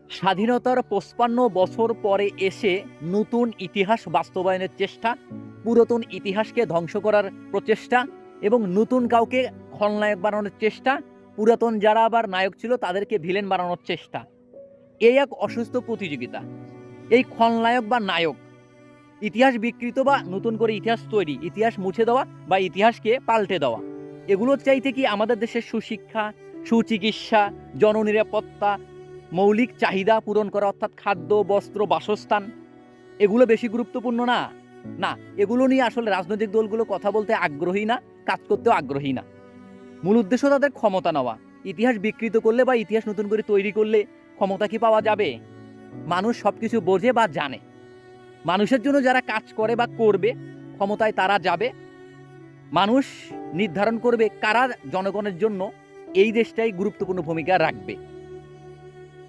স্বাধীনতার ৫৫ বছর পরে এসে নতুন ইতিহাস বাস্তবায়নের চেষ্টা, পুরাতন ইতিহাসকে ধ্বংস করার প্রচেষ্টা এবং নতুন কাউকে খলনায়ক বানানোর চেষ্টা, পুরাতন যারা আবার নায়ক ছিল তাদেরকে ভিলেন বানানোর চেষ্টা। এই এক অসুস্থ প্রতিযোগিতা। এই খলনায়ক বা নায়ক, ইতিহাস বিকৃত বা নতুন করে ইতিহাস তৈরি, ইতিহাস মুছে দেওয়া বা ইতিহাসকে পাল্টে দেওয়া, এগুলোর চাইতে কি আমাদের দেশের সুশিক্ষা, সুচিকিৎসা, জননিরাপত্তা, মৌলিক চাহিদা পূরণ করা অর্থাৎ খাদ্য, বস্ত্র, বাসস্থান, এগুলো বেশি গুরুত্বপূর্ণ না? না, এগুলো নিয়ে আসলে রাজনৈতিক দলগুলো কথা বলতে আগ্রহী না, কাজ করতেও আগ্রহী না। মূল উদ্দেশ্য তাদের ক্ষমতা নেওয়া। ইতিহাস বিকৃত করলে বা ইতিহাস নতুন করে তৈরি করলে ক্ষমতা কি পাওয়া যাবে? মানুষ সবকিছু বোঝে বা জানে। মানুষের জন্য যারা কাজ করে বা করবে, ক্ষমতায় তারা যাবে। মানুষ নির্ধারণ করবে কারা জনগণের জন্য এই দেশটাই গুরুত্বপূর্ণ ভূমিকা রাখবে।